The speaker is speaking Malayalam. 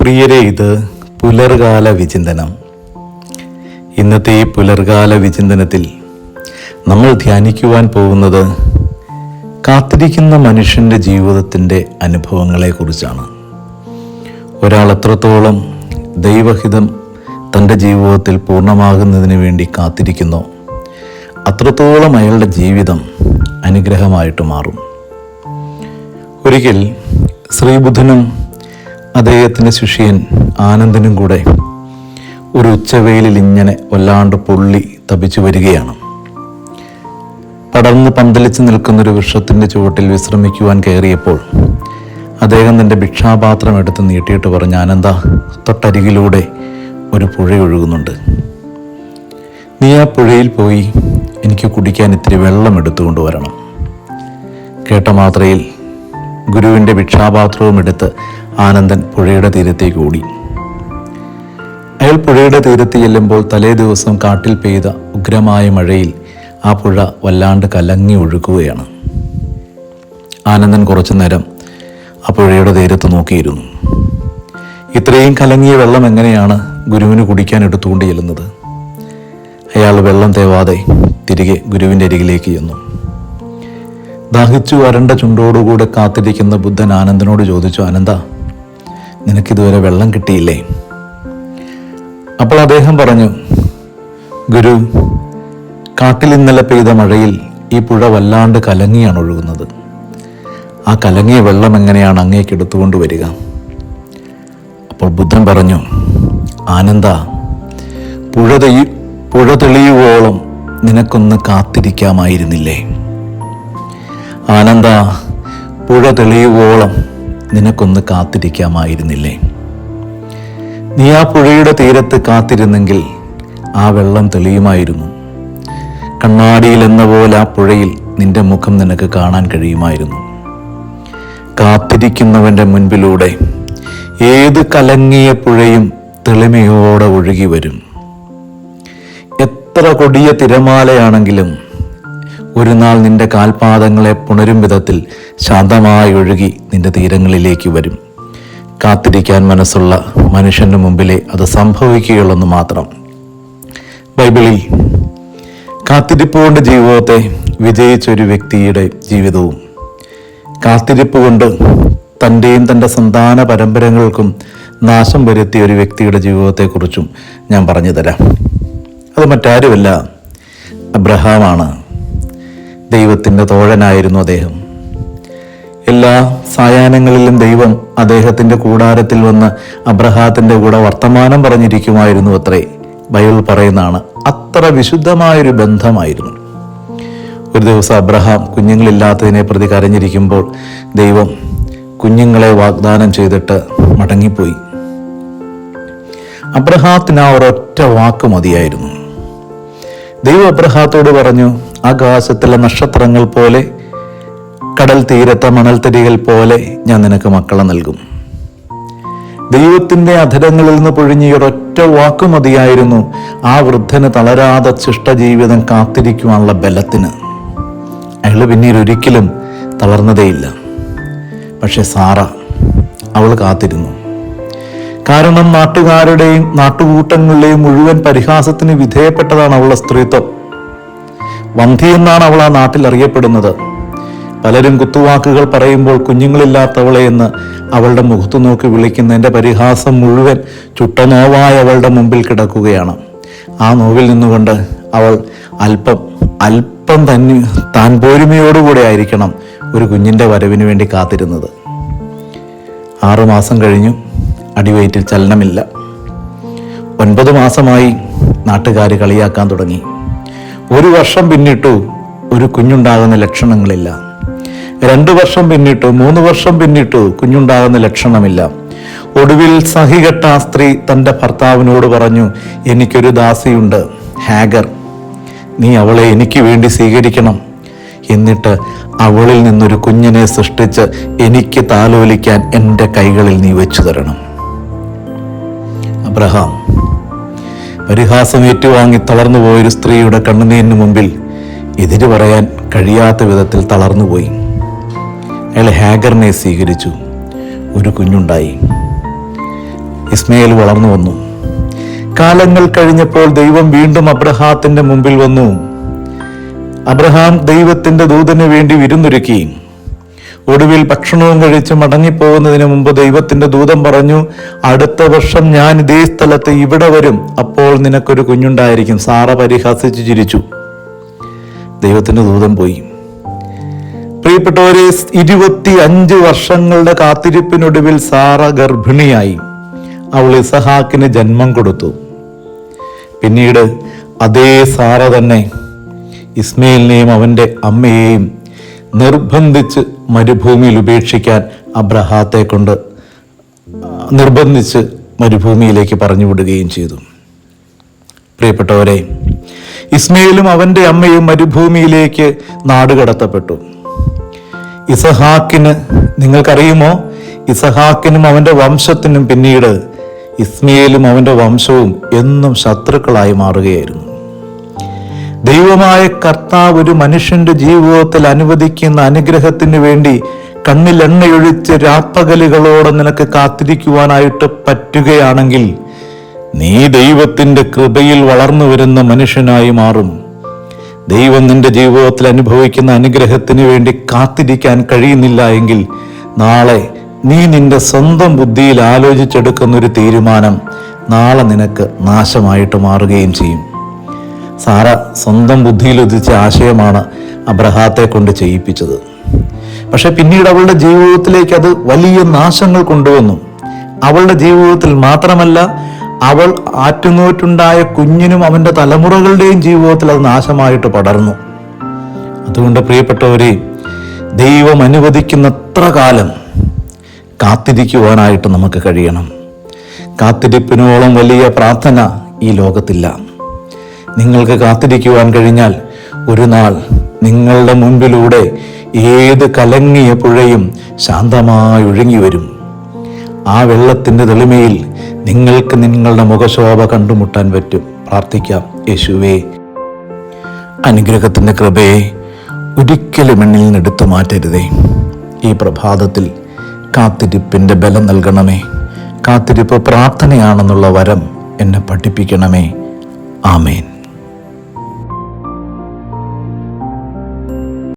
പ്രിയരെ, ഇത് പുലർകാല വിചിന്തനം. ഇന്നത്തെ ഈ പുലർകാല വിചിന്തനത്തിൽ നമ്മൾ ധ്യാനിക്കുവാൻ പോകുന്നത് കാത്തിരിക്കുന്ന മനുഷ്യൻ്റെ ജീവിതത്തിൻ്റെ അനുഭവങ്ങളെക്കുറിച്ചാണ്. ഒരാൾ എത്രത്തോളം ദൈവഹിതം തൻ്റെ ജീവിതത്തിൽ പൂർണ്ണമാകുന്നതിന് വേണ്ടി കാത്തിരിക്കുന്നോ അത്രത്തോളം അയാളുടെ ജീവിതം അനുഗ്രഹമായിട്ട് മാറും. ഒരിക്കൽ ശ്രീബുദ്ധനും അദ്ദേഹത്തിൻ്റെ ശിഷ്യൻ ആനന്ദനും കൂടെ ഒരു ഉച്ചവെയിലിൽ ഇങ്ങനെ വല്ലാണ്ട് പൊള്ളി തപിച്ചു വരികയാണ്. പടർന്ന് പന്തലിച്ച് നിൽക്കുന്നൊരു വൃക്ഷത്തിൻ്റെ ചുവട്ടിൽ വിശ്രമിക്കുവാൻ കയറിയപ്പോൾ അദ്ദേഹം തൻ്റെ ഭിക്ഷാപാത്രം എടുത്ത് നീട്ടിയിട്ട് പറഞ്ഞു, ആനന്ദ, തൊട്ടരികിലൂടെ ഒരു പുഴ ഒഴുകുന്നുണ്ട്. നീ ആ പുഴയിൽ പോയി എനിക്ക് കുടിക്കാൻ ഇത്തിരി വെള്ളം എടുത്തുകൊണ്ട് വരണം. കേട്ട മാത്രയിൽ ഗുരുവിൻ്റെ ഭിക്ഷാപാത്രവും എടുത്ത് ആനന്ദൻ പുഴയുടെ തീരത്തേക്ക് ഓടി. അയാൾ പുഴയുടെ തീരത്ത് ചെല്ലുമ്പോൾ തലേ ദിവസം കാട്ടിൽ പെയ്ത ഉഗ്രമായ മഴയിൽ ആ പുഴ വല്ലാണ്ട് കലങ്ങി ഒഴുകുകയാണ്. ആനന്ദൻ കുറച്ചു നേരം ആ പുഴയുടെ തീരത്ത് നോക്കിയിരുന്നു. ഇത്രയും കലങ്ങിയ വെള്ളം എങ്ങനെയാണ് ഗുരുവിന് കുടിക്കാൻ എടുത്തുകൊണ്ട് ചെല്ലുന്നത്? അയാൾ വെള്ളം തേവാതെ തിരികെ ഗുരുവിൻ്റെ അരികിലേക്ക് ചെന്നു. ദാഹിച്ചു വരണ്ട ചുണ്ടോടുകൂടെ കാത്തിരിക്കുന്ന ബുദ്ധൻ ആനന്ദനോട് ചോദിച്ചു, ആനന്ദ, നിനക്കിതുവരെ വെള്ളം കിട്ടിയില്ലേ? അപ്പോൾ അദ്ദേഹം പറഞ്ഞു, ഗുരു, കാട്ടിൽ ഇന്നലെ പെയ്ത മഴയിൽ ഈ പുഴ വല്ലാണ്ട് കലങ്ങിയാണ് ഒഴുകുന്നത്. ആ കലങ്ങിയ വെള്ളം എങ്ങനെയാണ് അങ്ങേക്ക് എടുത്തുകൊണ്ട് വരിക? അപ്പോൾ ബുദ്ധൻ പറഞ്ഞു, ആനന്ദ, പുഴ തെളിയുവോളം നിനക്കൊന്ന് കാത്തിരിക്കാമായിരുന്നില്ലേ? ആനന്ദ, പുഴ തെളിയുവോളം നിനക്കൊന്ന് കാത്തിരിക്കാമായിരുന്നില്ലേ? നീ ആ പുഴയുടെ തീരത്ത് കാത്തിരുന്നെങ്കിൽ ആ വെള്ളം തെളിയുമായിരുന്നു. കണ്ണാടിയിൽ എന്ന പോലെ ആ പുഴയിൽ നിന്റെ മുഖം നിനക്ക് കാണാൻ കഴിയുമായിരുന്നു. കാത്തിരിക്കുന്നവൻ്റെ മുൻപിലൂടെ ഏത് കലങ്ങിയ പുഴയും തെളിമയോടെ ഒഴുകി വരും. എത്ര കൊടിയ തിരമാലയാണെങ്കിലും ഒരു നാൾ നിന്റെ കാൽപാദങ്ങളെ പുണരും വിധത്തിൽ ശാന്തമായി ഒഴുകി നിന്റെ തീരങ്ങളിലേക്ക് വരും. കാത്തിരിക്കാൻ മനസ്സുള്ള മനുഷ്യന്റെ മുമ്പിലെ അത് സംഭവിക്കുകയുള്ളെന്ന് മാത്രം. ബൈബിളിൽ കാത്തിരിപ്പ് കൊണ്ട് ജീവിതത്തെ വിജയിച്ച ഒരു വ്യക്തിയുടെ ജീവിതവും കാത്തിരിപ്പ് കൊണ്ട് തൻ്റെയും തൻ്റെ സന്താന പരമ്പരകൾക്കും നാശം വരുത്തിയ ഒരു വ്യക്തിയുടെ ജീവിതത്തെക്കുറിച്ചും ഞാൻ പറഞ്ഞു തരാം. അത് മറ്റാരുമല്ല, അബ്രഹാമാണ്. ദൈവത്തിൻ്റെ തോഴനായിരുന്നു അദ്ദേഹം. എല്ലാ സായാഹ്നങ്ങളിലും ദൈവം അദ്ദേഹത്തിൻ്റെ കൂടാരത്തിൽ വന്ന് അബ്രഹാത്തിൻ്റെ കൂടെ വർത്തമാനം പറഞ്ഞിരിക്കുമായിരുന്നു അത്രേ. ബൈബിൾ പറയുന്നതാണ്. അത്ര വിശുദ്ധമായൊരു ബന്ധമായിരുന്നു. ഒരു ദിവസം അബ്രഹാം കുഞ്ഞുങ്ങളില്ലാത്തതിനെ പ്രതി കരഞ്ഞിരിക്കുമ്പോൾ ദൈവം കുഞ്ഞുങ്ങളെ വാഗ്ദാനം ചെയ്തിട്ട് മടങ്ങിപ്പോയി. അബ്രഹാത്തിന് ആ ഒരൊറ്റ വാക്ക് മതിയായിരുന്നു. ദൈവം അബ്രഹാത്തോട് പറഞ്ഞു, ആകാശത്തിലെ നക്ഷത്രങ്ങൾ പോലെ, കടൽ തീരത്തെ മണൽത്തരികൾ പോലെ ഞാൻ നിനക്ക് മക്കളെ നൽകും. ദൈവത്തിൻ്റെ അധരങ്ങളിൽ നിന്ന് പൊഴിഞ്ഞ ഒരൊറ്റ വാക്ക് മതിയായിരുന്നു ആ വൃദ്ധന് തളരാതെ ശിഷ്ടജീവിതം കാത്തിരിക്കുവാനുള്ള ബലത്തിന്. അയാൾ പിന്നീട് ഒരിക്കലും തളർന്നതേയില്ല. പക്ഷെ സാറ, അവൾ കാത്തിരുന്നു. കാരണം നാട്ടുകാരുടെയും നാട്ടുകൂട്ടങ്ങളുടെയും മുഴുവൻ പരിഹാസത്തിന് വിധേയപ്പെട്ടതാണ് അവളുടെ സ്ത്രീത്വം. വന്ധി എന്നാണ് അവൾ ആ നാട്ടിൽ അറിയപ്പെടുന്നത്. പലരും കുത്തുവാക്കുകൾ പറയുമ്പോൾ കുഞ്ഞുങ്ങളില്ലാത്തവളെ എന്ന് അവളുടെ മുഖത്ത് നോക്കി വിളിക്കുന്നതിൻ്റെ പരിഹാസം മുഴുവൻ ചുട്ടനോവായ അവളുടെ മുമ്പിൽ കിടക്കുകയാണ്. ആ നോവിൽ നിന്നുകൊണ്ട് അവൾ അല്പം താൻ പോരുമയോടുകൂടെ ആയിരിക്കണം ഒരു കുഞ്ഞിൻ്റെ വരവിന് വേണ്ടി കാത്തിരുന്നത്. 6 മാസം കഴിഞ്ഞു, അടിവയറ്റിൽ ചലനമില്ല. 9 മാസമായി നാട്ടുകാർ കളിയാക്കാൻ തുടങ്ങി. 1 വർഷം പിന്നിട്ടു, ഒരു കുഞ്ഞുണ്ടാകുന്ന ലക്ഷണങ്ങളില്ല. 2 വർഷം പിന്നിട്ടു, 3 വർഷം പിന്നിട്ടു, കുഞ്ഞുണ്ടാകുന്ന ലക്ഷണമില്ല. ഒടുവിൽ സഹികെട്ട ആ സ്ത്രീ തൻ്റെ ഭർത്താവിനോട് പറഞ്ഞു, എനിക്കൊരു ദാസിയുണ്ട്, ഹാഗർ, നീ അവളെ എനിക്ക് വേണ്ടി സ്വീകരിക്കണം. എന്നിട്ട് അവളിൽ നിന്നൊരു കുഞ്ഞിനെ സൃഷ്ടിച്ച് എനിക്ക് താലോലിക്കാൻ എൻ്റെ കൈകളിൽ നീ വെച്ചു തരണം. അബ്രഹാം പരിഹാസം ഏറ്റുവാങ്ങി തളർന്നു പോയൊരു സ്ത്രീയുടെ കണ്ണുനീരിന് മുമ്പിൽ എതിര് പറയാൻ കഴിയാത്ത വിധത്തിൽ തളർന്നുപോയി. അയാൾ ഹാഗറിനെ സ്വീകരിച്ചു. ഒരു കുഞ്ഞുണ്ടായി. ഇസ്മായേൽ വളർന്നു വന്നു. കാലങ്ങൾ കഴിഞ്ഞപ്പോൾ ദൈവം വീണ്ടും അബ്രഹാത്തിന്റെ മുമ്പിൽ വന്നു. അബ്രഹാം ദൈവത്തിന്റെ ദൂതന് വേണ്ടി വിരുന്നൊരുക്കി. ഒടുവിൽ ഭക്ഷണവും കഴിച്ച് മടങ്ങിപ്പോകുന്നതിന് മുമ്പ് ദൈവത്തിന്റെ ദൂതൻ പറഞ്ഞു, അടുത്ത വർഷം ഞാൻ ഇതേ സ്ഥലത്ത് ഇവിടെ വരും, അപ്പോൾ നിനക്കൊരു കുഞ്ഞുണ്ടായിരിക്കും. സാറ പരിഹസിച്ചു ചിരിച്ചു. ദൈവത്തിന്റെ ദൂതൻ പോയി. പ്രിയപ്പെട്ടവരെ, 25 വർഷങ്ങളുടെ കാത്തിരിപ്പിനൊടുവിൽ സാറ ഗർഭിണിയായി. അവൾ ഇസഹാക്കിന് ജന്മം കൊടുത്തു. പിന്നീട് അതേ സാറ തന്നെ ഇസ്മായേലിനെയും അവൻ്റെ അമ്മയെയും നിർബന്ധിച്ച് മരുഭൂമിയിൽ ഉപേക്ഷിക്കാൻ അബ്രഹാത്തെ കൊണ്ട് നിർബന്ധിച്ച് മരുഭൂമിയിലേക്ക് പറഞ്ഞു വിടുകയും ചെയ്തു. പ്രിയപ്പെട്ടവരെ, ഇസ്മായേലും അവൻ്റെ അമ്മയും മരുഭൂമിയിലേക്ക് നാടുകടത്തപ്പെട്ടു. ഇസഹാക്കിന്, നിങ്ങൾക്കറിയുമോ, ഇസഹാക്കിനും അവൻ്റെ വംശത്തിനും പിന്നീട് ഇസ്മായേലും അവൻ്റെ വംശവും എന്നും ശത്രുക്കളായി മാറുകയായിരുന്നു. ദൈവമായ കർത്താവ് ഒരു മനുഷ്യന്റെ ജീവിതത്തിൽ അനുവദിക്കുന്ന അനുഗ്രഹത്തിന് വേണ്ടി കണ്ണിൽ എണ്ണയൊഴിച്ച് രാപ്പകലുകളോടെ നിനക്ക് കാത്തിരിക്കുവാനായിട്ട് പറ്റുകയാണെങ്കിൽ നീ ദൈവത്തിന്റെ കൃപയിൽ വളർന്നു വരുന്ന മനുഷ്യനായി മാറും. ദൈവം നിന്റെ ജീവിതത്തിൽ അനുഭവിക്കുന്ന അനുഗ്രഹത്തിന് വേണ്ടി കാത്തിരിക്കാൻ കഴിയുന്നില്ല എങ്കിൽ നാളെ നീ നിന്റെ സ്വന്തം ബുദ്ധിയിൽ ആലോചിച്ചെടുക്കുന്ന ഒരു തീരുമാനം നാളെ നിനക്ക് നാശമായിട്ട് മാറുകയും ചെയ്യും. സാറ സ്വന്തം ബുദ്ധിയിൽ ഉദിച്ച ആശയമാണ് അബ്രഹാത്തെ കൊണ്ട് ചെയ്യിപ്പിച്ചത്. പക്ഷെ പിന്നീട് അവളുടെ ജീവിതത്തിലേക്ക് അത് വലിയ നാശങ്ങൾ കൊണ്ടുവന്നു. അവളുടെ ജീവിതത്തിൽ മാത്രമല്ല, അവൾ ആറ്റുനോറ്റുണ്ടായ കുഞ്ഞിനും അവൻ്റെ തലമുറകളുടെയും ജീവിതത്തിൽ അത് നാശമായിട്ട് പടർന്നു. അതുകൊണ്ട് പ്രിയപ്പെട്ടവരെ, ദൈവം അനുവദിക്കുന്നത്ര കാലം കാത്തിരിക്കുവാനായിട്ട് നമുക്ക് കഴിയണം. കാത്തിരിപ്പിനോളം വലിയ പ്രാർത്ഥന ഈ ലോകത്തില്ല. നിങ്ങൾക്ക് കാത്തിരിക്കുവാൻ കഴിഞ്ഞാൽ ഒരു നാൾ നിങ്ങളുടെ മുൻപിലൂടെ ഏത് കലങ്ങിയ പുഴയും ശാന്തമായി ഒഴുകി വരും. ആ വെള്ളത്തിൻ്റെ തെളിമയിൽ നിങ്ങൾക്ക് നിങ്ങളുടെ മുഖശോഭ കണ്ടുമുട്ടാൻ പറ്റും. പ്രാർത്ഥിക്കാം. യേശുവേ, അനുഗ്രഹത്തിൻ്റെ കൃപയെ ഒരിക്കലും എന്നിൽ നിന്ന് എടുത്തു മാറ്റരുതേ. ഈ പ്രഭാതത്തിൽ കാത്തിരിപ്പിൻ്റെ ബലം നൽകണമേ. കാത്തിരിപ്പ് പ്രാർത്ഥനയാണെന്നുള്ള വരം എന്നെ പഠിപ്പിക്കണമേ. ആമേൻ.